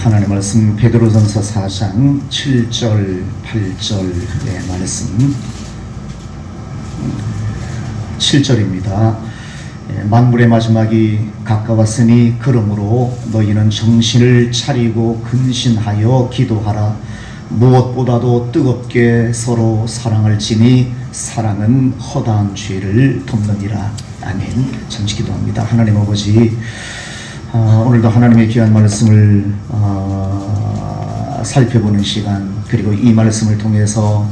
하나님 말씀 베드로전서 4장 7절 8절의 말씀 7절입니다. 만물의 마지막이 가까웠으니 그러므로 너희는 정신을 차리고 근신하여 기도하라. 무엇보다도 뜨겁게 서로 사랑을 지니 사랑은 허다한 죄를 덮느니라. 아멘. 잠시 기도합니다. 하나님 아버지, 오늘도 하나님의 귀한 말씀을 살펴보는 시간, 그리고 이 말씀을 통해서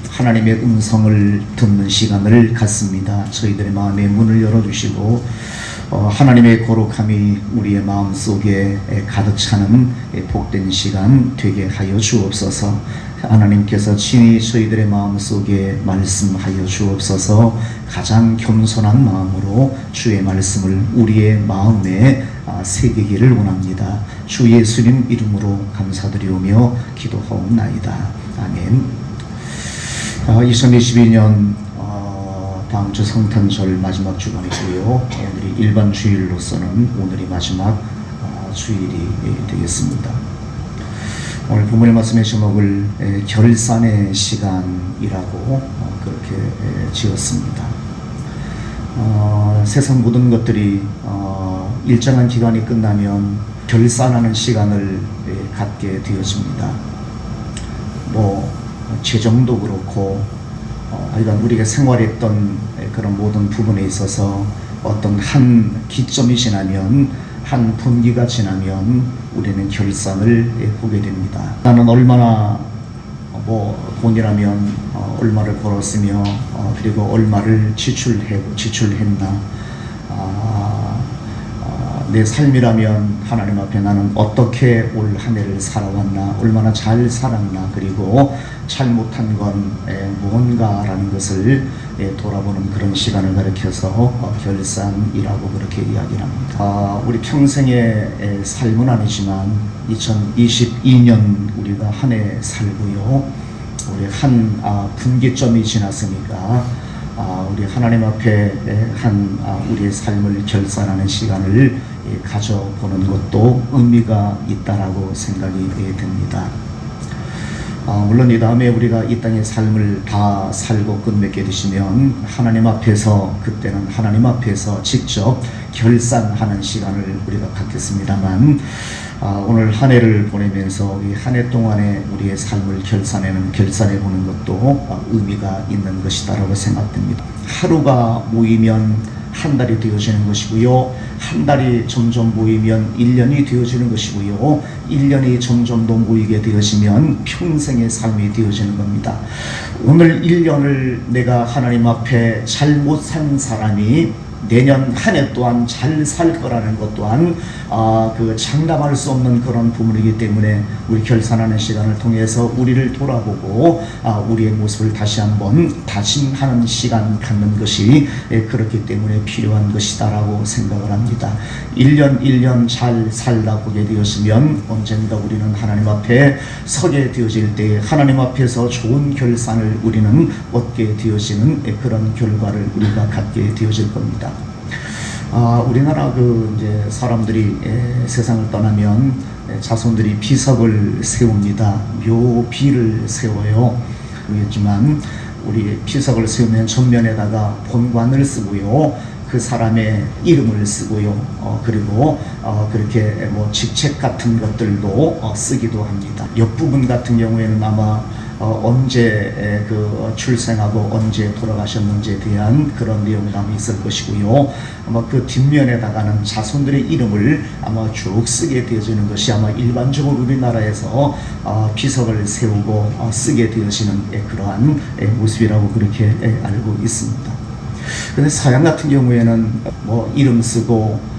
하나님의 음성을 듣는 시간을 갖습니다. 저희들의 마음의 문을 열어주시고 하나님의 거룩함이 우리의 마음속에 가득 차는 복된 시간 되게 하여 주옵소서. 하나님께서 친히 저희들의 마음속에 말씀하여 주옵소서. 가장 겸손한 마음으로 주의 말씀을 우리의 마음에 새기기를 원합니다. 주 예수님 이름으로 감사드리오며 기도하옵나이다. 아멘. 2022년 다음 주 성탄절 마지막 주간이고요. 우리 일반 주일로서는 오늘이 마지막 주일이 되겠습니다. 오늘 부모님 말씀의 제목을 결산의 시간이라고 그렇게 지었습니다. 세상 모든 것들이 일정한 기간이 끝나면 결산하는 시간을 갖게 되어집니다. 재정도 그렇고, 하여간 우리가 생활했던 그런 모든 부분에 있어서 어떤 한 기점이 지나면, 한 분기가 지나면 우리는 결산을 보게 됩니다. 나는 얼마나 돈이라면 얼마를 벌었으며 그리고 얼마를 지출했나, 내 삶이라면 하나님 앞에 나는 어떻게 올 한 해를 살아왔나, 얼마나 잘 살았나, 그리고 잘못한 건 무언가라는 것을 돌아보는 그런 시간을 가리켜서 결산이라고 그렇게 이야기를 합니다. 우리 평생의 삶은 아니지만 2022년 우리가 한 해 살고요, 우리 한 분기점이 지났으니까 우리 하나님 앞에 우리의 삶을 결산하는 시간을 가져보는 것도 의미가 있다라고 생각이 됩니다. 물론 이 다음에 우리가 이 땅의 삶을 다 살고 끝맺게 되시면 하나님 앞에서, 그때는 하나님 앞에서 직접 결산하는 시간을 우리가 갖겠습니다만, 오늘 한 해를 보내면서 이 한 해 동안에 우리의 삶을 결산해 보는 것도 의미가 있는 것이다라고 생각됩니다. 하루가 모이면 한 달이 되어지는 것이고요, 한 달이 점점 모이면 1년이 되어지는 것이고요, 1년이 점점 더 모이게 되어지면 평생의 삶이 되어지는 겁니다. 오늘 1년을 내가 하나님 앞에 잘못 산 사람이 내년 한 해 또한 잘 살 거라는 것 또한 장담할 수 없는 그런 부분이기 때문에 우리 결산하는 시간을 통해서 우리를 돌아보고 우리의 모습을 다시 한번 다짐하는 시간 갖는 것이 그렇기 때문에 필요한 것이다라고 생각을 합니다. 1년 1년 잘 살다 보게 되었으면 언젠가 우리는 하나님 앞에 서게 되어질 때 하나님 앞에서 좋은 결산을 우리는 얻게 되어지는 그런 결과를 우리가 갖게 되어질 겁니다. 우리나라 이제 사람들이 세상을 떠나면 자손들이 비석을 세웁니다. 묘비를 세워요. 그렇지만 우리 비석을 세우면 전면에다가 본관을 쓰고요, 그 사람의 이름을 쓰고요, 그리고 그렇게 직책 같은 것들도 쓰기도 합니다. 옆부분 같은 경우에는 아마 언제 출생하고 언제 돌아가셨는지에 대한 그런 내용담이 있을 것이고요, 아마 그 뒷면에다가는 자손들의 이름을 아마 쭉 쓰게 되어지는 것이 아마 일반적으로 우리나라에서 비석을 세우고 쓰게 되어지는 그러한 모습이라고 그렇게 알고 있습니다. 그런데 서양 같은 경우에는 이름 쓰고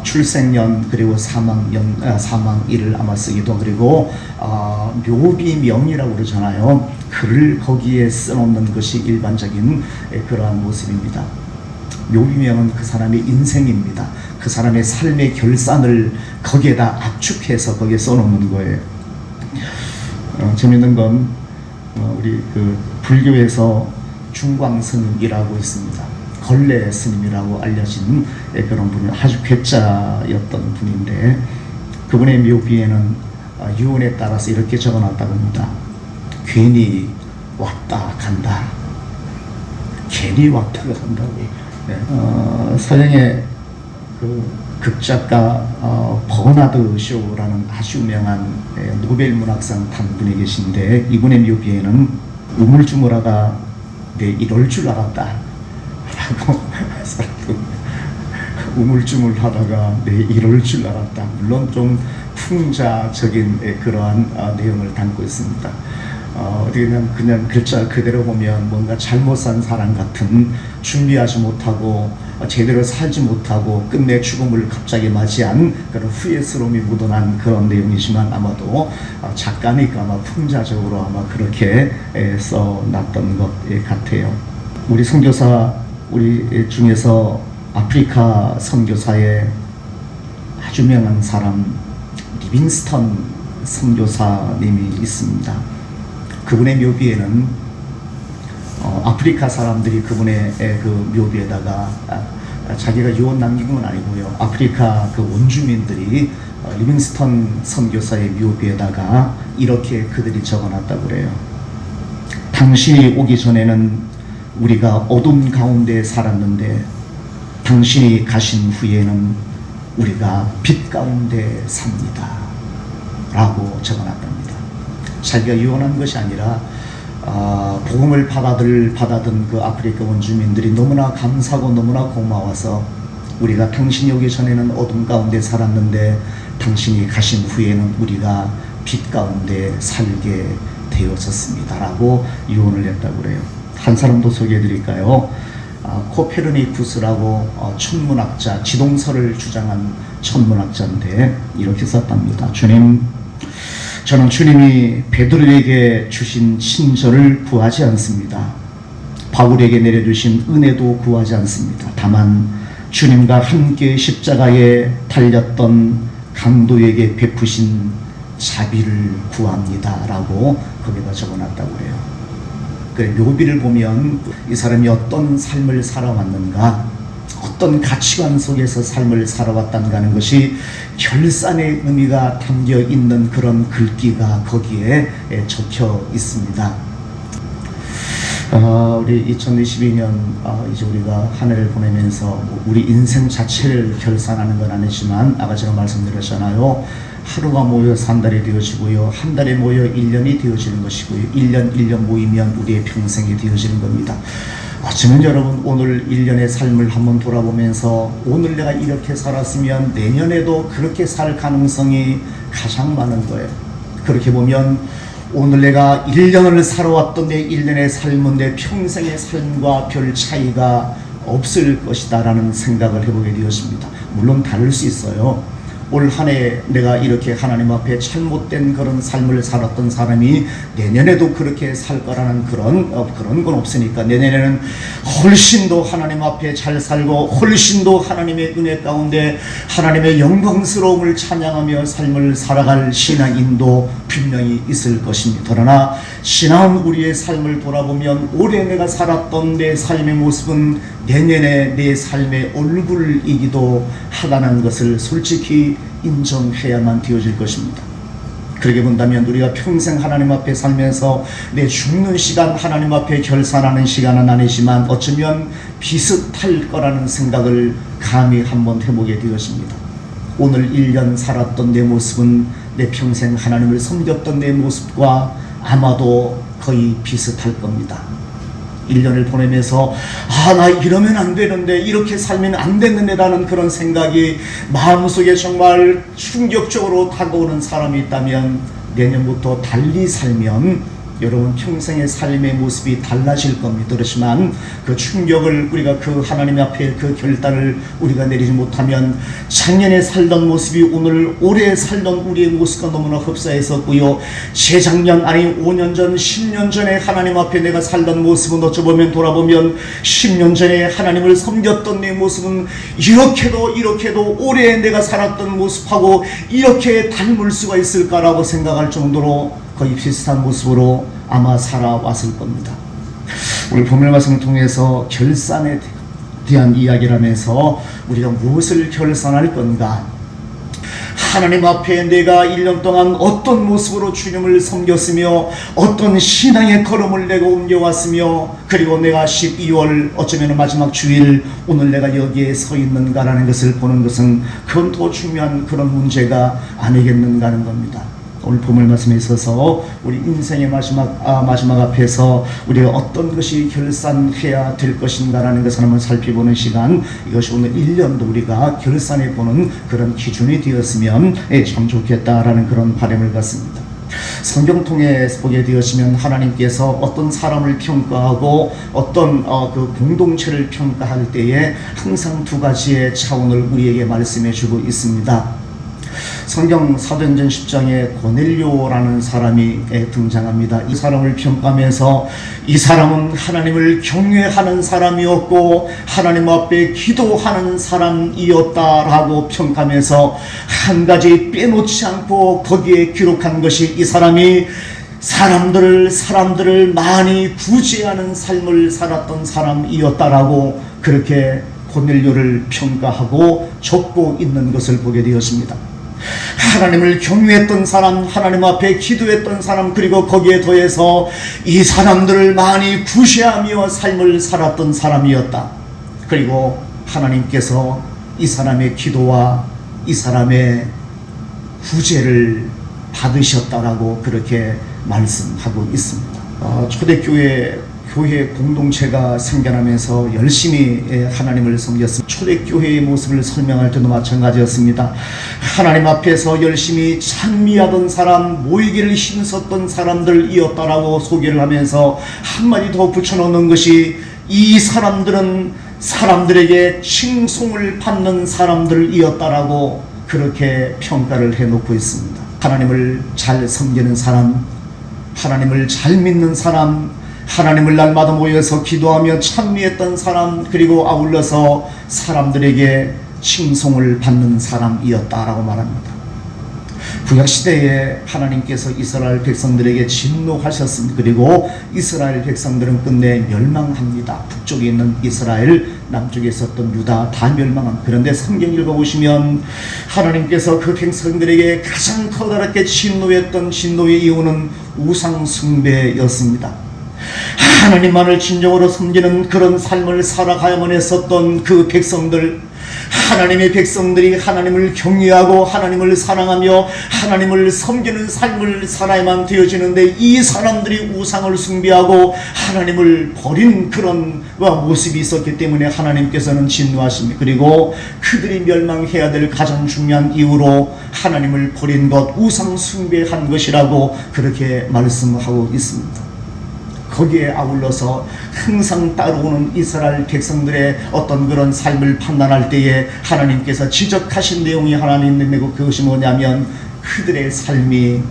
출생년 그리고 사망일을 아마 쓰기도, 그리고 묘비명이라고 그러잖아요. 글을 거기에 써놓는 것이 일반적인 그러한 모습입니다. 묘비명은 그 사람의 인생입니다. 그 사람의 삶의 결산을 거기에다 압축해서 거기에 써놓는 거예요. 재밌는 건 우리 불교에서 중광스님이라고 있습니다. 걸레 스님이라고 알려진 그런 분은 아주 괴짜였던 분인데, 그분의 묘비에는 유언에 따라서 이렇게 적어놨다고 합니다. 괜히 왔다 간다. 괜히 왔다 간다고. 네. 서양의 그 극작가 버나드 쇼라는 아주 유명한 노벨 문학상 탄 분이 계신데, 이분의 묘비에는 우물쭈물하다 내 이럴 줄 알았다 라고 우물쭈물하다가 내 이럴 줄 알았다. 물론 좀 풍자적인 그러한 내용을 담고 있습니다. 어떻게 그냥 글자 그대로 보면 뭔가 잘못 산 사람 같은, 준비하지 못하고 제대로 살지 못하고 끝내 죽음을 갑자기 맞이한 그런 후회스러움이 묻어난 그런 내용이지만, 아마도 작가니까 아마 풍자적으로 아마 그렇게 써놨던 것 같아요. 우리 선교사 우리 중에서 아프리카 선교사의 아주 유명한 사람 리빙스턴 선교사님이 있습니다. 그분의 묘비에는 아프리카 사람들이 그분의 그 묘비에다가 자기가 유언 남긴 건 아니고요, 아프리카 그 원주민들이 리빙스턴 선교사의 묘비에다가 이렇게 그들이 적어놨다고 그래요. 당신이 오기 전에는 우리가 어둠 가운데 살았는데 당신이 가신 후에는 우리가 빛 가운데 삽니다 라고 적어놨답니다. 자기가 유언한 것이 아니라 복음을 받아든 그 아프리카 원주민들이 너무나 감사하고 너무나 고마워서, 우리가 당신이 오기 전에는 어둠 가운데 살았는데 당신이 가신 후에는 우리가 빛 가운데 살게 되었었습니다 라고 유언을 했다고 그래요. 한 사람 더 소개해 드릴까요? 코페르니쿠스라고 천문학자, 지동설을 주장한 천문학자인데 이렇게 썼답니다. 주님, 저는 주님이 베드로에게 주신 친절을 구하지 않습니다. 바울에게 내려주신 은혜도 구하지 않습니다. 다만 주님과 함께 십자가에 달렸던 강도에게 베푸신 자비를 구합니다 라고 거기다 적어놨다고 해요. 그래, 묘비를 보면 이 사람이 어떤 삶을 살아왔는가, 어떤 가치관 속에서 삶을 살아왔다는 하는 것이 결산의 의미가 담겨 있는 그런 글귀가 거기에 적혀 있습니다. 우리 2022년 이제 우리가 한 해를 보내면서 우리 인생 자체를 결산하는 건 아니지만, 아까 제가 말씀드렸잖아요. 하루가 모여 한 달이 되어지고요, 한 달에 모여 1년이 되어지는 것이고요, 1년 모이면 우리의 평생이 되어지는 겁니다. 저는 여러분 오늘 1년의 삶을 한번 돌아보면서 오늘 내가 이렇게 살았으면 내년에도 그렇게 살 가능성이 가장 많은 거예요. 그렇게 보면 오늘 내가 1년을 살아왔던 내 1년의 삶은 내 평생의 삶과 별 차이가 없을 것이다 라는 생각을 해보게 되었습니다. 물론 다를 수 있어요. 올 한 해 내가 이렇게 하나님 앞에 잘못된 그런 삶을 살았던 사람이 내년에도 그렇게 살 거라는 그런 건 없으니까, 내년에는 훨씬 더 하나님 앞에 잘 살고 훨씬 더 하나님의 은혜 가운데 하나님의 영광스러움을 찬양하며 삶을 살아갈 신앙인도 분명히 있을 것입니다. 그러나 지난 우리의 삶을 돌아보면 올해 내가 살았던 내 삶의 모습은 내년에 내 삶의 얼굴이기도 하다는 것을 솔직히 인정해야만 되어질 것입니다. 그렇게 본다면 우리가 평생 하나님 앞에 살면서 내 죽는 시간 하나님 앞에 결산하는 시간은 아니지만 어쩌면 비슷할 거라는 생각을 감히 한번 해보게 되었습니다. 오늘 1년 살았던 내 모습은 내 평생 하나님을 섬겼던 내 모습과 아마도 거의 비슷할 겁니다. 1년을 보내면서 나 이러면 안 되는데, 이렇게 살면 안 되는데 라는 그런 생각이 마음속에 정말 충격적으로 다가오는 사람이 있다면, 내년부터 달리 살면 여러분 평생의 삶의 모습이 달라질 겁니다. 그렇지만 그 충격을 우리가 그 하나님 앞에 그 결단을 우리가 내리지 못하면 작년에 살던 모습이 오늘 올해 살던 우리의 모습과 너무나 흡사했었고요, 재작년 아니 5년 전 10년 전에 하나님 앞에 내가 살던 모습은 어쩌보면 돌아보면 10년 전에 하나님을 섬겼던 내 모습은 이렇게도 올해 내가 살았던 모습하고 이렇게 닮을 수가 있을까라고 생각할 정도로 거의 비슷한 모습으로 아마 살아왔을 겁니다. 오늘 본문 말씀을 통해서 결산에 대한 이야기를 하면서 우리가 무엇을 결산할 건가, 하나님 앞에 내가 1년 동안 어떤 모습으로 주님을 섬겼으며 어떤 신앙의 걸음을 내가 옮겨왔으며 그리고 내가 12월 어쩌면 마지막 주일 오늘 내가 여기에 서 있는가라는 것을 보는 것은 그건 더 중요한 그런 문제가 아니겠는가 하는 겁니다. 오늘 본문 말씀에 있어서 우리 인생의 마지막 앞에서 우리가 어떤 것이 결산해야 될 것인가라는 것을 한번 살펴보는 시간, 이것이 오늘 1년도 우리가 결산해보는 그런 기준이 되었으면 참 좋겠다라는 그런 바람을 갖습니다. 성경 통해 보게 되었으면 하나님께서 어떤 사람을 평가하고 어떤 그 공동체를 평가할 때에 항상 두 가지의 차원을 우리에게 말씀해 주고 있습니다. 성경 사도행전 10장에 고넬료라는 사람이 등장합니다. 이 사람을 평가하면서 이 사람은 하나님을 경외하는 사람이었고 하나님 앞에 기도하는 사람이었다라고 평가하면서 한 가지 빼놓지 않고 거기에 기록한 것이 이 사람이 사람들을 많이 구제하는 삶을 살았던 사람이었다라고 그렇게 고넬료를 평가하고 적고 있는 것을 보게 되었습니다. 하나님을 경외했던 사람, 하나님 앞에 기도했던 사람, 그리고 거기에 더해서 이 사람들을 많이 구제하며 삶을 살았던 사람이었다. 그리고 하나님께서 이 사람의 기도와 이 사람의 구제를 받으셨다라고 그렇게 말씀하고 있습니다. 초대교회 공동체가 생겨나면서 열심히 하나님을 섬겼습니다. 초대교회의 모습을 설명할 때도 마찬가지였습니다. 하나님 앞에서 열심히 찬미하던 사람, 모이기를 힘썼던 사람들이었다라고 소개를 하면서 한마디 더 붙여놓는 것이 이 사람들은 사람들에게 칭송을 받는 사람들이었다라고 그렇게 평가를 해놓고 있습니다. 하나님을 잘 섬기는 사람, 하나님을 잘 믿는 사람, 하나님을 날마다 모여서 기도하며 찬미했던 사람, 그리고 아울러서 사람들에게 칭송을 받는 사람이었다라고 말합니다. 구약시대에 하나님께서 이스라엘 백성들에게 진노하셨습니다. 그리고 이스라엘 백성들은 끝내 멸망합니다. 북쪽에 있는 이스라엘, 남쪽에 있었던 유다 다 멸망합니다. 그런데 성경 읽어보시면 하나님께서 그 백성들에게 가장 커다랗게 진노했던 진노의 이유는 우상 숭배였습니다. 하나님만을 진정으로 섬기는 그런 삶을 살아가야만 했었던 그 백성들, 하나님의 백성들이 하나님을 경외하고 하나님을 사랑하며 하나님을 섬기는 삶을 살아야만 되어지는데 이 사람들이 우상을 숭배하고 하나님을 버린 그런 모습이 있었기 때문에 하나님께서는 진노하십니다. 그리고 그들이 멸망해야 될 가장 중요한 이유로 하나님을 버린 것, 우상 숭배한 것이라고 그렇게 말씀하고 있습니다. 거기에 아울러서 항상 따라오는 이스라엘 백성들의 어떤 그런 삶을 판단할 때에 하나님께서 지적하신 내용이 하나 있는데 그것이 뭐냐면 그들의 삶이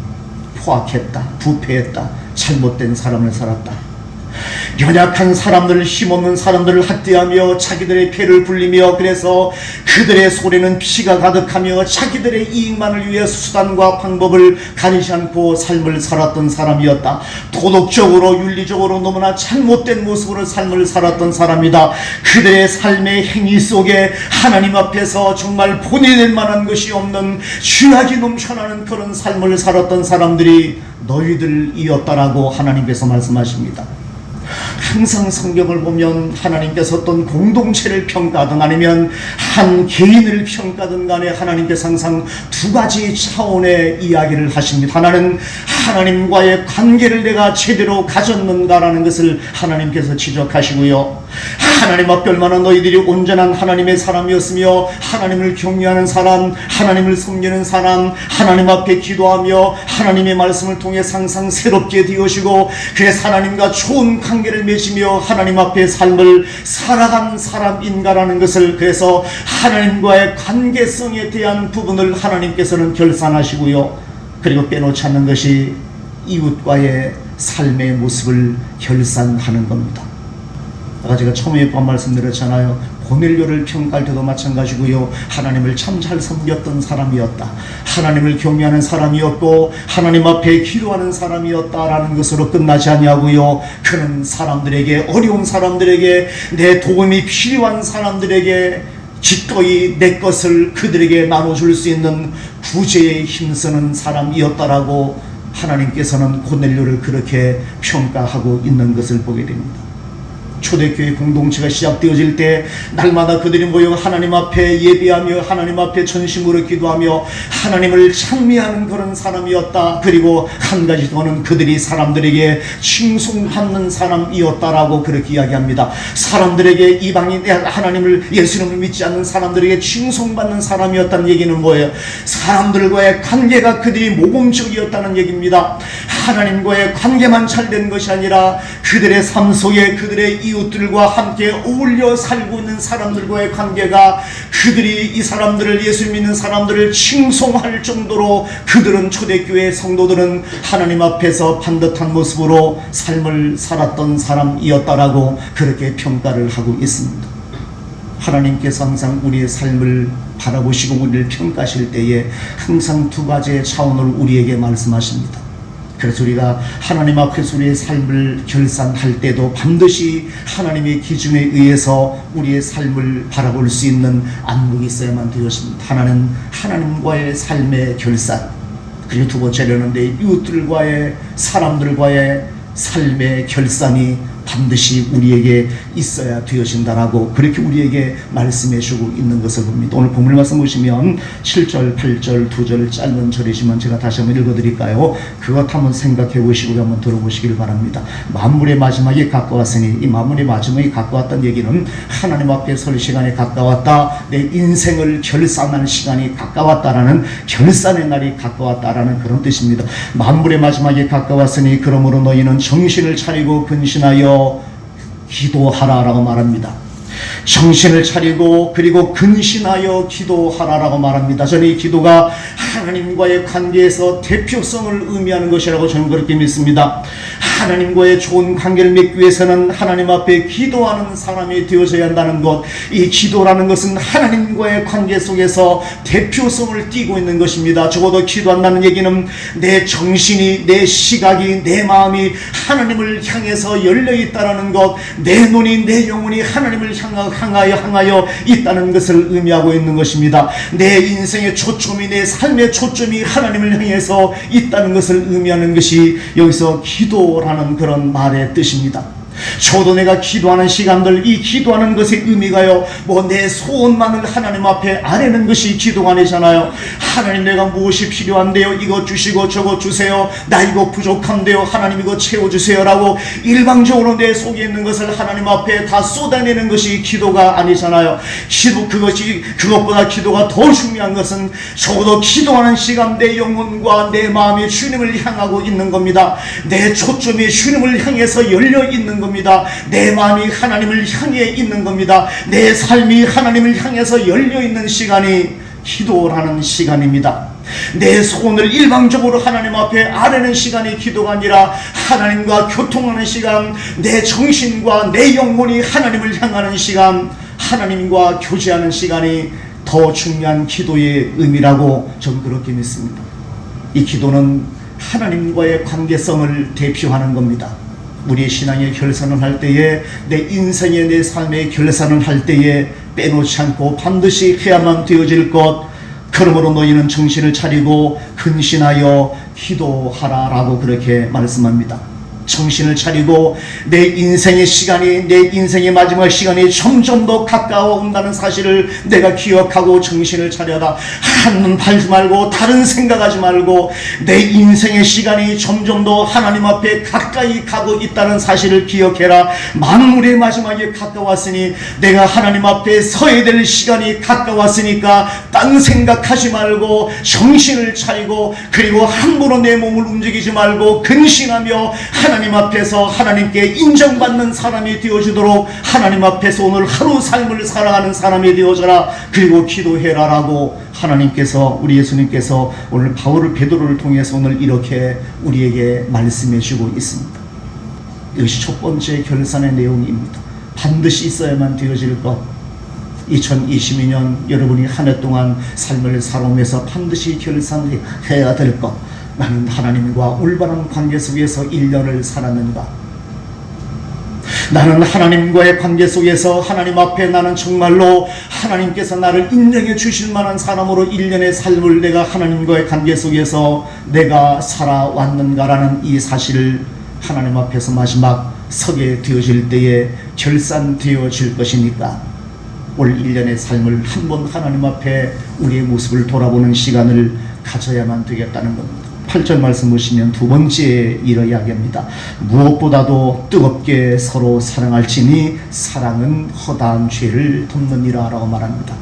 포악했다, 부패했다, 잘못된 사람을 살았다. 연약한 사람들, 힘없는 사람들을 학대하며 자기들의 패를 불리며 그래서 그들의 손에는 피가 가득하며 자기들의 이익만을 위해 수단과 방법을 가리지 않고 삶을 살았던 사람이었다. 도덕적으로 윤리적으로 너무나 잘못된 모습으로 삶을 살았던 사람이다. 그들의 삶의 행위 속에 하나님 앞에서 정말 본해낼 만한 것이 없는 죄악이 넘쳐나는 그런 삶을 살았던 사람들이 너희들이었다라고 하나님께서 말씀하십니다. 항상 성경을 보면 하나님께서 어떤 공동체를 평가하든 아니면 한 개인을 평가하든 간에 하나님께서 항상 두 가지 차원의 이야기를 하십니다. 하나는 하나님과의 관계를 내가 제대로 가졌는가라는 것을 하나님께서 지적하시고요, 하나님 앞에 얼마나 너희들이 온전한 하나님의 사람이었으며 하나님을 경외하는 사람, 하나님을 섬기는 사람, 하나님 앞에 기도하며 하나님의 말씀을 통해 항상 새롭게 되어지고 그래서 하나님과 좋은 관계를 맺으며 하나님 앞에 삶을 살아간 사람인가라는 것을, 그래서 하나님과의 관계성에 대한 부분을 하나님께서는 결산하시고요, 그리고 빼놓지 않는 것이 이웃과의 삶의 모습을 결산하는 겁니다. 아까 제가 처음에 말씀드렸잖아요. 고넬료를 평가할 때도 마찬가지고요, 하나님을 참 잘 섬겼던 사람이었다, 하나님을 경외하는 사람이었고 하나님 앞에 기도하는 사람이었다라는 것으로 끝나지 아니하고요, 그는 사람들에게, 어려운 사람들에게, 내 도움이 필요한 사람들에게 기꺼이 내 것을 그들에게 나눠줄 수 있는 구제에 힘쓰는 사람이었다라고 하나님께서는 고넬료를 그렇게 평가하고 있는 것을 보게 됩니다. 초대교회 공동체가 시작되어질 때 날마다 그들이 모여 하나님 앞에 예배하며 하나님 앞에 전심으로 기도하며 하나님을 찬미하는 그런 사람이었다. 그리고 한 가지 더는 그들이 사람들에게 칭송받는 사람이었다라고 그렇게 이야기합니다. 사람들에게 이방인 하나님을 예수님을 믿지 않는 사람들에게 칭송받는 사람이었다는 얘기는 뭐예요? 사람들과의 관계가 그들이 모범적이었다는 얘기입니다. 하나님과의 관계만 잘된 것이 아니라 그들의 삶 속에 그들의 이웃들과 함께 어울려 살고 있는 사람들과의 관계가 그들이 이 사람들을 예수 믿는 사람들을 칭송할 정도로 그들은 초대교회 성도들은 하나님 앞에서 반듯한 모습으로 삶을 살았던 사람이었다라고 그렇게 평가를 하고 있습니다. 하나님께서 항상 우리의 삶을 바라보시고 우리를 평가하실 때에 항상 두 가지의 차원을 우리에게 말씀하십니다. 그래서 우리가 하나님 앞에서 우리의 삶을 결산할 때도 반드시 하나님의 기준에 의해서 우리의 삶을 바라볼 수 있는 안목이 있어야만 되었습니다. 하나는 하나님과의 삶의 결산, 그리고 두 번째로는 내 이웃들과의 사람들과의 삶의 결산이 반드시 우리에게 있어야 되어진다라고 그렇게 우리에게 말씀해 주고 있는 것을 봅니다. 오늘 본문 말씀 보시면 7절, 8절, 2절 짧은 절이지만 제가 다시 한번 읽어드릴까요? 그것 한번 생각해 보시고 한번 들어보시길 바랍니다. 만물의 마지막이 가까웠으니, 이 만물의 마지막이 가까웠다는 얘기는 하나님 앞에 설 시간이 가까웠다, 내 인생을 결산할 시간이 가까웠다라는, 결산의 날이 가까웠다라는 그런 뜻입니다. 만물의 마지막이 가까웠으니 그러므로 너희는 정신을 차리고 근신하여 기도하라라고 말합니다. 정신을 차리고 그리고 근신하여 기도하라라고 말합니다. 저는 이 기도가 하나님과의 관계에서 대표성을 의미하는 것이라고 저는 그렇게 믿습니다. 하나님과의 좋은 관계를 맺기 위해서는 하나님 앞에 기도하는 사람이 되어져야 한다는 것, 이 기도라는 것은 하나님과의 관계 속에서 대표성을 띠고 있는 것입니다. 적어도 기도한다는 얘기는 내 정신이, 내 시각이, 내 마음이 하나님을 향해서 열려있다는 것, 내 눈이, 내 영혼이 하나님을 향하여 있다는 것을 의미하고 있는 것입니다. 내 인생의 초점이, 내 삶의 초점이 하나님을 향해서 있다는 것을 의미하는 것이 여기서 기도라는 그런 말의 뜻입니다. 저도 내가 기도하는 시간들, 이 기도하는 것의 의미가요, 뭐 내 소원만을 하나님 앞에 아뢰는 것이 기도가 아니잖아요. 하나님, 내가 무엇이 필요한데요, 이거 주시고 저거 주세요, 나 이거 부족한데요, 하나님 이거 채워주세요 라고 일방적으로 내 속에 있는 것을 하나님 앞에 다 쏟아내는 것이 기도가 아니잖아요. 그것보다 기도가 더 중요한 것은 적어도 기도하는 시간 내 영혼과 내 마음이 주님을 향하고 있는 겁니다. 내 초점이 주님을 향해서 열려 있는 겁니다. 내 마음이 하나님을 향해 있는 겁니다. 내 삶이 하나님을 향해서 열려 있는 시간이 기도라는 시간입니다. 내 소원을 일방적으로 하나님 앞에 아뢰는 시간이 기도가 아니라 하나님과 교통하는 시간, 내 정신과 내 영혼이 하나님을 향하는 시간, 하나님과 교제하는 시간이 더 중요한 기도의 의미라고 저는 그렇게 믿습니다. 이 기도는 하나님과의 관계성을 대표하는 겁니다. 우리의 신앙의 결산을 할 때에, 내 인생의, 내 삶의 결산을 할 때에 빼놓지 않고 반드시 해야만 되어질 것, 그러므로 너희는 정신을 차리고 근신하여 기도하라라고 그렇게 말씀합니다. 정신을 차리고 내 인생의 시간이, 내 인생의 마지막 시간이 점점 더 가까워 온다는 사실을 내가 기억하고 정신을 차려라. 한눈 팔지 말고 다른 생각하지 말고 내 인생의 시간이 점점 더 하나님 앞에 가까이 가고 있다는 사실을 기억해라. 만물의 마지막에 가까웠으니, 내가 하나님 앞에 서야 될 시간이 가까웠으니까 딴 생각하지 말고 정신을 차리고, 그리고 함부로 내 몸을 움직이지 말고 근신하며 하나님 앞에서 하나님께 인정받는 사람이 되어주도록 하나님 앞에서 오늘 하루 삶을 살아가는 사람이 되어져라. 그리고 기도해라라고 하나님께서, 우리 예수님께서 오늘 베드로를 통해서 오늘 이렇게 우리에게 말씀해 주고 있습니다. 이것이 첫 번째 결산의 내용입니다. 반드시 있어야만 되어질 것, 2022년 여러분이 한 해 동안 삶을 살아오면서 반드시 결산해야 될 것, 나는 하나님과 올바른 관계 속에서 1년을 살았는가? 나는 하나님과의 관계 속에서 하나님 앞에 나는 정말로 하나님께서 나를 인정해 주실 만한 사람으로 일련의 삶을 내가 하나님과의 관계 속에서 내가 살아왔는가라는 이 사실을 하나님 앞에서 마지막 서게 되어질 때에 결산되어질 것이니까 올 1년의 삶을 한번 하나님 앞에 우리의 모습을 돌아보는 시간을 가져야만 되겠다는 겁니다. 8절 말씀 보시면 두 번째 이야기합니다. 무엇보다도 뜨겁게 서로 사랑할지니 사랑은 허다한 죄를 덮느니라 라고 말합니다.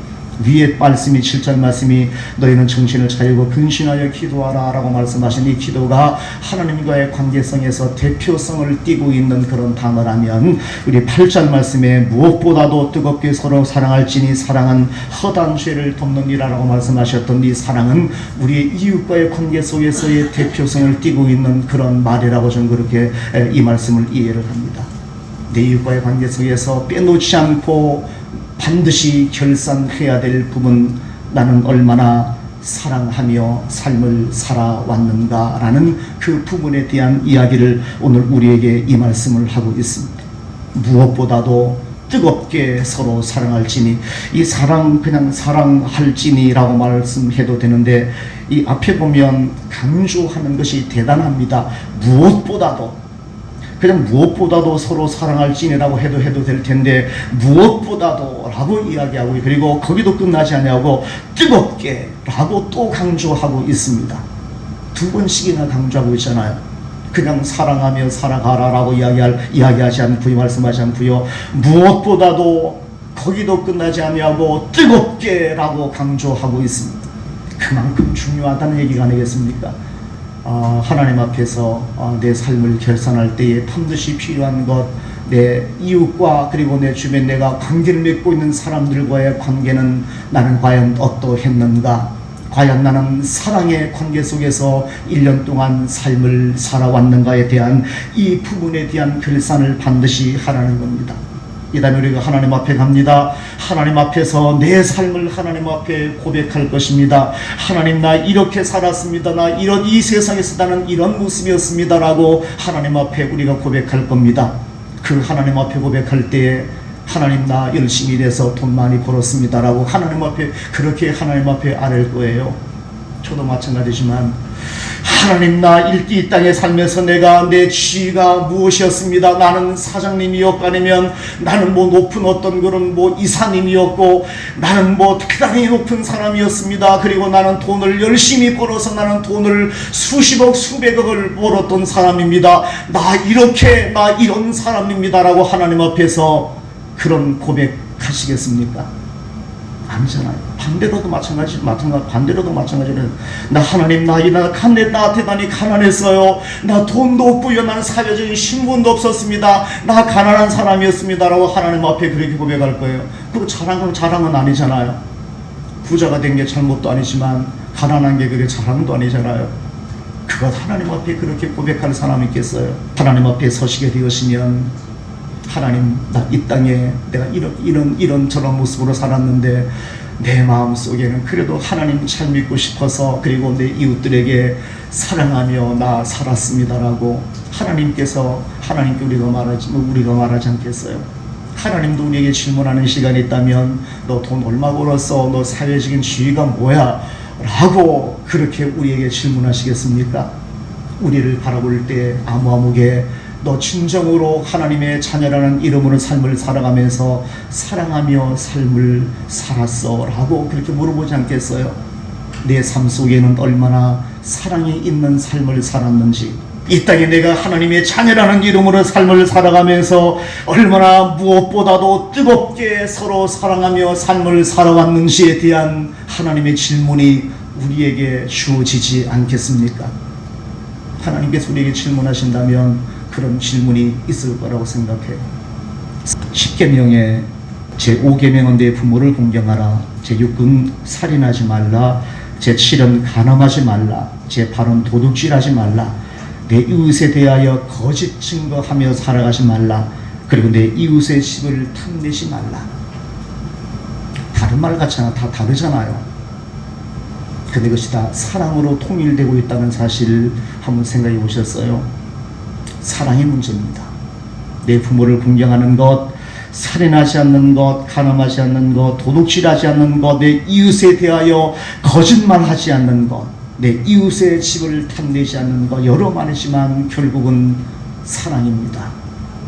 위에 말씀이 7절 말씀이 너희는 정신을 차리고 근신하여 기도하라 라고 말씀하신 이 기도가 하나님과의 관계성에서 대표성을 띠고 있는 그런 단어라면 우리 8절 말씀에 무엇보다도 뜨겁게 서로 사랑할지니 사랑은 허다한 죄를 덮느니라 라고 말씀하셨던 이 사랑은 우리의 이웃과의 관계 속에서의 대표성을 띠고 있는 그런 말이라고 저는 그렇게 이 말씀을 이해를 합니다. 내 이웃과의 관계 속에서 빼놓지 않고 반드시 결산해야 될 부분, 나는 얼마나 사랑하며 삶을 살아왔는가라는 그 부분에 대한 이야기를 오늘 우리에게 이 말씀을 하고 있습니다. 무엇보다도 뜨겁게 서로 사랑할지니, 이 사랑 그냥 사랑할지니라고 말씀해도 되는데 이 앞에 보면 강조하는 것이 대단합니다. 무엇보다도, 그냥 무엇보다도 서로 사랑할지니라고 해도 될 텐데 무엇보다도 라고 이야기하고, 그리고 거기도 끝나지 않냐고 뜨겁게 라고 또 강조하고 있습니다. 두 번씩이나 강조하고 있잖아요. 그냥 사랑하며 살아가라 라고 이야기하지 않고요, 말씀하지 않고요, 무엇보다도 거기도 끝나지 않냐고 뜨겁게 라고 강조하고 있습니다. 그만큼 중요하다는 얘기가 아니겠습니까? 하나님 앞에서 내 삶을 결산할 때에 반드시 필요한 것, 내 이웃과 그리고 내 주변 내가 관계를 맺고 있는 사람들과의 관계는 나는 과연 어떠했는가? 과연 나는 사랑의 관계 속에서 1년 동안 삶을 살아왔는가에 대한 이 부분에 대한 결산을 반드시 하라는 겁니다. 이 다음에 우리가 하나님 앞에 갑니다. 하나님 앞에서 내 삶을 하나님 앞에 고백할 것입니다. 하나님, 나 이렇게 살았습니다. 나 이 세상에서 나는 이런 모습이었습니다 라고 하나님 앞에 우리가 고백할 겁니다. 그 하나님 앞에 고백할 때에 하나님, 나 열심히 일해서 돈 많이 벌었습니다 라고 하나님 앞에 그렇게 하나님 앞에 아랠 거예요. 저도 마찬가지지만 하나님, 나 이 땅에 살면서 내가 내 지위가 무엇이었습니다. 나는 사장님이었고 아니면 나는 뭐 높은 어떤 그런 뭐 이사님이었고 나는 뭐 대단히 높은 사람이었습니다. 그리고 나는 돈을 열심히 벌어서 나는 돈을 수십억 수백억을 벌었던 사람입니다. 나 이런 사람입니다 라고 하나님 앞에서 그런 고백하시겠습니까? 아니잖아요. 반대로도 마찬가지로 나 하나님, 나 대단히 가난했어요. 나 돈도 없고요, 나는 사회적인 신분도 없었습니다. 나 가난한 사람이었습니다 라고 하나님 앞에 그렇게 고백할 거예요. 그거 자랑은 아니잖아요. 부자가 된 게 잘못도 아니지만 가난한 게 그게 자랑도 아니잖아요. 그것 하나님 앞에 그렇게 고백할 사람이 있겠어요? 하나님 앞에 서시게 되었으면 하나님, 나 이 땅에 내가 이런 저런 모습으로 살았는데 내 마음속에는 그래도 하나님 잘 믿고 싶어서 그리고 내 이웃들에게 사랑하며 나 살았습니다라고 하나님께 우리가 말하지 않겠어요? 하나님도 우리에게 질문하는 시간이 있다면 너 돈 얼마 벌었어? 너 사회적인 지위가 뭐야? 라고 그렇게 우리에게 질문하시겠습니까? 우리를 바라볼 때 아무게 너 진정으로 하나님의 자녀라는 이름으로 삶을 살아가면서 사랑하며 삶을 살았어? 라고 그렇게 물어보지 않겠어요? 내 삶 속에는 얼마나 사랑이 있는 삶을 살았는지, 이 땅에 내가 하나님의 자녀라는 이름으로 삶을 살아가면서 얼마나 무엇보다도 뜨겁게 서로 사랑하며 삶을 살아왔는지에 대한 하나님의 질문이 우리에게 주어지지 않겠습니까? 하나님께서 우리에게 질문하신다면 그런 질문이 있을 거라고 생각해요. 10계명의 제5계명은 내 부모를 공경하라, 제6은 살인하지 말라, 제7은 간음하지 말라, 제8은 도둑질하지 말라, 내 이웃에 대하여 거짓 증거하며 살아가지 말라, 그리고 내 이웃의 집을 탐내지 말라. 다른 말 같잖아. 다 다르잖아요. 근데 그것이 다 사랑으로 통일되고 있다는 사실을 한번 생각해 보셨어요? 사랑의 문제입니다. 내 부모를 공경하는 것, 살인하지 않는 것, 간음하지 않는 것, 도둑질하지 않는 것, 내 이웃에 대하여 거짓말하지 않는 것, 내 이웃의 집을 탐내지 않는 것, 여러 말이지만 결국은 사랑입니다.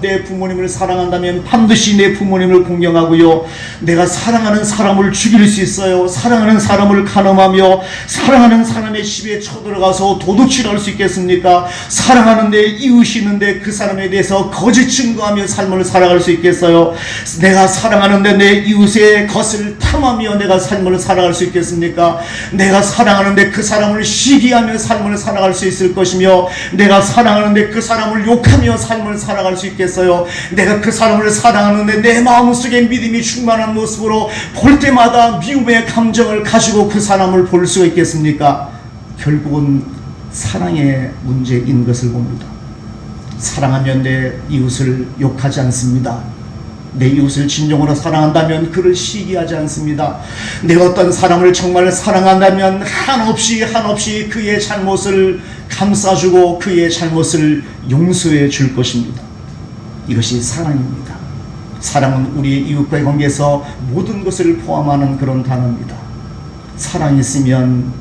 내 부모님을 사랑한다면 반드시 내 부모님을 공경하고요, 내가 사랑하는 사람을 죽일 수 있어요. 사랑하는 사람을 간음하며 사랑하는 사람의 집에 쳐들어가서 도둑질할 수 있겠습니까? 사랑하는 내 이웃이 있는데 그 사람에 대해서 거짓 증거하며 삶을 살아갈 수 있겠어요? 내가 사랑하는데 내 이웃의 것을 탐하며 내가 삶을 살아갈 수 있겠습니까? 내가 사랑하는데 그 사람을 시기하며 삶을 살아갈 수 있을 것이며, 내가 사랑하는데 그 사람을 욕하며 삶을 살아갈 수 있겠습니까? 내가 그 사람을 사랑하는데 내 마음속에 믿음이 충만한 모습으로 볼 때마다 미움의 감정을 가지고 그 사람을 볼 수가 있겠습니까? 결국은 사랑의 문제인 것을 봅니다. 사랑하면 내 이웃을 욕하지 않습니다. 내 이웃을 진정으로 사랑한다면 그를 시기하지 않습니다. 내가 어떤 사람을 정말 사랑한다면 한없이 그의 잘못을 감싸주고 그의 잘못을 용서해 줄 것입니다. 이것이 사랑입니다. 사랑은 우리의 이웃과의 관계에서 모든 것을 포함하는 그런 단어입니다. 사랑이 있으면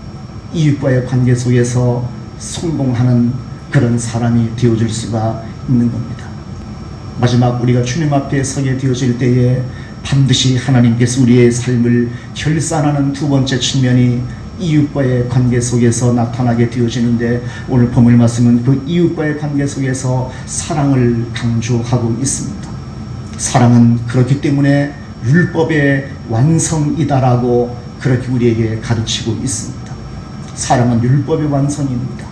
이웃과의 관계 속에서 성공하는 그런 사람이 되어줄 수가 있는 겁니다. 마지막 우리가 주님 앞에 서게 되어질 때에 반드시 하나님께서 우리의 삶을 결산하는 두 번째 측면이 이웃과의 관계 속에서 나타나게 되어지는데, 오늘 본문 말씀은 그 이웃과의 관계 속에서 사랑을 강조하고 있습니다. 사랑은 그렇기 때문에 율법의 완성이다라고 그렇게 우리에게 가르치고 있습니다. 사랑은 율법의 완성입니다.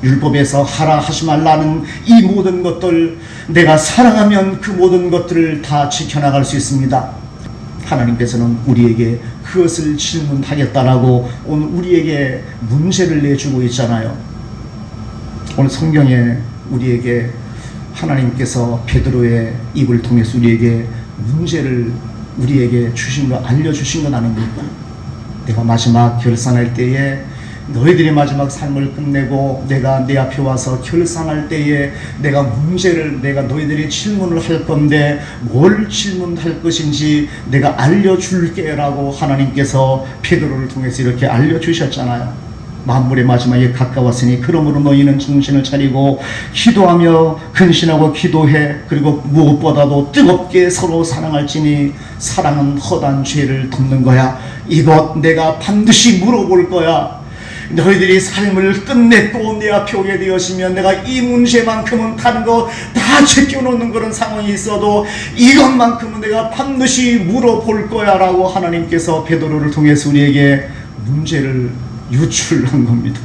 율법에서 하라 하지 말라는 이 모든 것들, 내가 사랑하면 그 모든 것들을 다 지켜나갈 수 있습니다. 하나님께서는 우리에게 그것을 질문하겠다라고 오늘 우리에게 문제를 내주고 있잖아요. 오늘 성경에 우리에게 하나님께서 베드로의 입을 통해서 우리에게 문제를 우리에게 주신 거, 알려주신 건 아닙니까? 내가 마지막 결산할 때에 너희들이 마지막 삶을 끝내고 내가 내 앞에 와서 결산할 때에 내가 문제를, 내가 너희들이 질문을 할 건데 뭘 질문할 것인지 내가 알려줄게 라고 하나님께서 베드로를 통해서 이렇게 알려주셨잖아요. 만물의 마지막에 가까웠으니 그러므로 너희는 정신을 차리고 기도하며 근신하고 기도해. 그리고 무엇보다도 뜨겁게 서로 사랑할지니 사랑은 허다한 죄를 덮는 거야. 이것 내가 반드시 물어볼 거야. 너희들이 삶을 끝냈고 내 앞에 오게 되었으면 내가 이 문제만큼은 다른 거 다 제껴놓는 그런 상황이 있어도 이것만큼은 내가 반드시 물어볼 거야 라고 하나님께서 베드로를 통해서 우리에게 문제를 유출한 겁니다.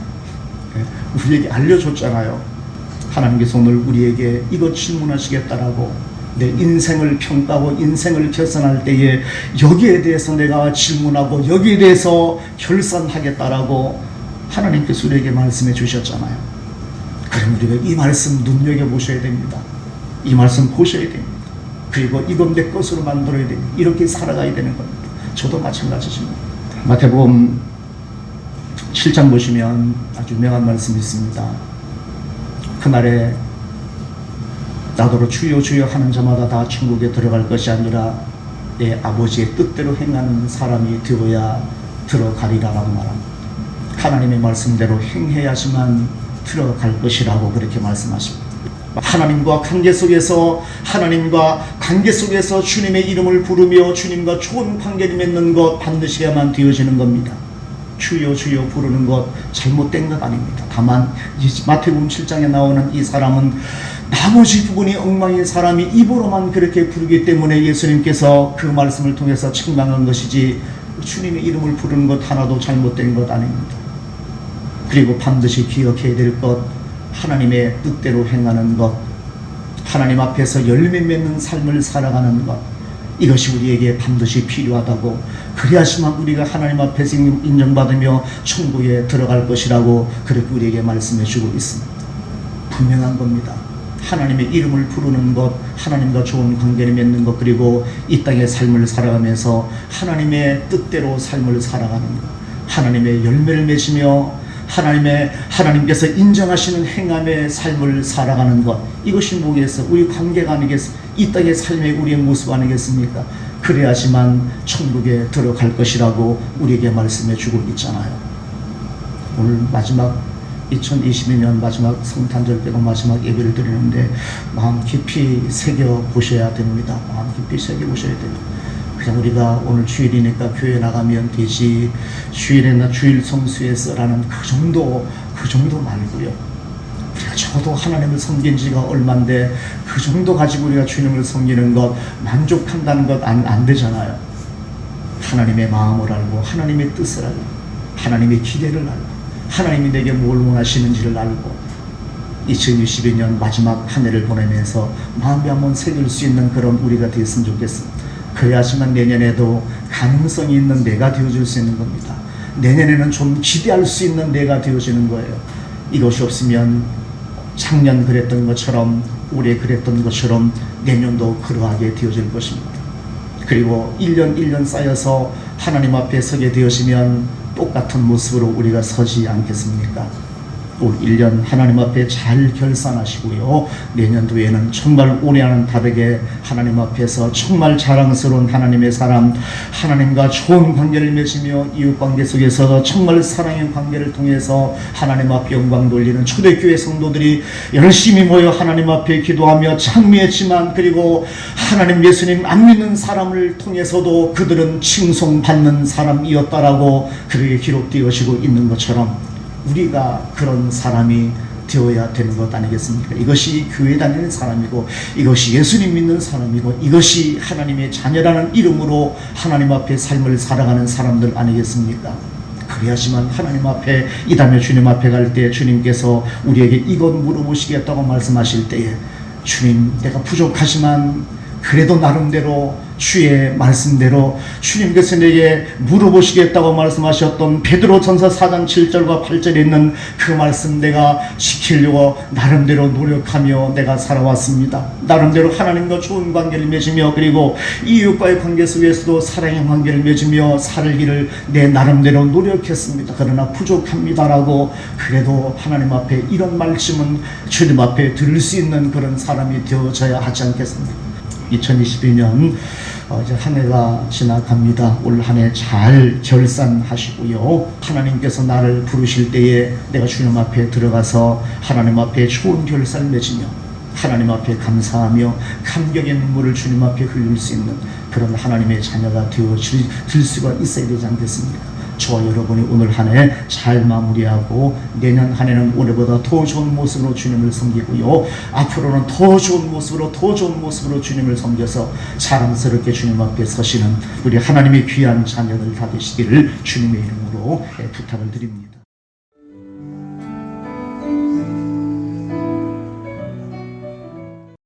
우리에게 알려줬잖아요. 하나님께서 오늘 우리에게 이것 질문하시겠다라고, 내 인생을 평가하고 인생을 결산할 때에 여기에 대해서 내가 질문하고 여기에 대해서 결산하겠다라고 하나님께서 우리에게 말씀해 주셨잖아요. 그럼 우리가 이 말씀 눈여겨보셔야 됩니다. 이 말씀 보셔야 됩니다. 그리고 이건 내 것으로 만들어야 됩니다. 이렇게 살아가야 되는 겁니다. 저도 마찬가지입니다. 마태복음 7장 보시면 아주 유명한 말씀이 있습니다. 그날에 나더러 주여 주여 하는 자마다 다 천국에 들어갈 것이 아니라 내 아버지의 뜻대로 행하는 사람이 되어야 들어가리라라고 말합니다. 하나님의 말씀대로 행해야지만 들어갈 것이라고 그렇게 말씀하십니다. 하나님과 관계 속에서 주님의 이름을 부르며 주님과 좋은 관계를 맺는 것 반드시 해야만 되어지는 겁니다. 주여 주여 부르는 것 잘못된 것 아닙니다. 다만 이 마태복음 7장에 나오는 이 사람은 나머지 부분이 엉망인 사람이 입으로만 그렇게 부르기 때문에 예수님께서 그 말씀을 통해서 책망한 것이지, 주님의 이름을 부르는 것 하나도 잘못된 것 아닙니다. 그리고 반드시 기억해야 될 것, 하나님의 뜻대로 행하는 것, 하나님 앞에서 열매 맺는 삶을 살아가는 것, 이것이 우리에게 반드시 필요하다고, 그래야지만 우리가 하나님 앞에서 인정받으며 천국에 들어갈 것이라고 그렇게 우리에게 말씀해 주고 있습니다. 분명한 겁니다. 하나님의 이름을 부르는 것, 하나님과 좋은 관계를 맺는 것, 그리고 이 땅의 삶을 살아가면서 하나님의 뜻대로 삶을 살아가는 것, 하나님의 열매를 맺으며 하나님께서 인정하시는 행함의 삶을 살아가는 것, 이것이 뭐겠어? 우리 관계가 아니겠어? 이 땅의 삶의 우리의 모습 아니겠습니까? 그래야지만 천국에 들어갈 것이라고 우리에게 말씀해 주고 있잖아요. 오늘 마지막 2022년 마지막 성탄절 빼고 마지막 예배를 드리는데 마음 깊이 새겨 보셔야 됩니다. 마음 깊이 새겨 보셔야 돼요. 그냥 우리가 오늘 주일이니까 교회 나가면 되지, 주일이나 주일 성수에서라는 그 정도 말고요. 우리가 적어도 하나님을 섬긴 지가 얼만데 그 정도 가지고 우리가 주님을 섬기는 것, 만족한다는 것 안 되잖아요. 하나님의 마음을 알고 하나님의 뜻을 알고 하나님의 기대를 알고 하나님이 내게 뭘 원하시는지를 알고 2022년 마지막 한 해를 보내면서 마음에 한번 새길 수 있는 그런 우리가 되었으면 좋겠습니다. 그래야지만 내년에도 가능성이 있는 내가 되어줄 수 있는 겁니다. 내년에는 좀 기대할 수 있는 내가 되어지는 거예요. 이것이 없으면 작년 그랬던 것처럼 올해 그랬던 것처럼 내년도 그러하게 되어질 것입니다. 그리고 1년 쌓여서 하나님 앞에 서게 되어지면 똑같은 모습으로 우리가 서지 않겠습니까? 올 1년 하나님 앞에 잘 결산하시고요. 내년도에는 정말 올해와는 다르게 하나님 앞에서 정말 자랑스러운 하나님의 사람, 하나님과 좋은 관계를 맺으며 이웃관계 속에서 정말 사랑의 관계를 통해서 하나님 앞에 영광 돌리는 초대교회 성도들이 열심히 모여 하나님 앞에 기도하며 찬미했지만, 그리고 하나님 예수님 안 믿는 사람을 통해서도 그들은 칭송받는 사람이었다라고 그렇게 기록되어지고 있는 것처럼 우리가 그런 사람이 되어야 되는 것 아니겠습니까? 이것이 교회 다니는 사람이고, 이것이 예수님 믿는 사람이고, 이것이 하나님의 자녀라는 이름으로 하나님 앞에 삶을 살아가는 사람들 아니겠습니까? 그래야지만 하나님 앞에, 이 다음에 주님 앞에 갈 때 주님께서 우리에게 이것 물어보시겠다고 말씀하실 때에, 주님, 내가 부족하지만 그래도 나름대로 주의 말씀대로 주님께서 내게 물어보시겠다고 말씀하셨던 베드로전서 4장 7절과 8절에 있는 그 말씀 내가 지키려고 나름대로 노력하며 내가 살아왔습니다. 나름대로 하나님과 좋은 관계를 맺으며, 그리고 이웃과의 관계 속에서도 사랑의 관계를 맺으며 살기를 내 나름대로 노력했습니다. 그러나 부족합니다라고, 그래도 하나님 앞에 이런 말씀은 주님 앞에 들을 수 있는 그런 사람이 되어져야 하지 않겠습니까? 2022년 이제 한 해가 지나갑니다. 올 한 해 잘 결산하시고요. 하나님께서 나를 부르실 때에 내가 주님 앞에 들어가서 하나님 앞에 좋은 결산을 맺으며 하나님 앞에 감사하며 감격의 눈물을 주님 앞에 흘릴 수 있는 그런 하나님의 자녀가 되어질 수가 있어야 되지 않겠습니까? 저와 여러분이 오늘 한 해 잘 마무리하고 내년 한 해는 올해보다 더 좋은 모습으로 주님을 섬기고요. 앞으로는 더 좋은 모습으로 주님을 섬겨서 자랑스럽게 주님 앞에 서시는 우리 하나님의 귀한 자녀들 다 되시기를 주님의 이름으로 부탁을 드립니다.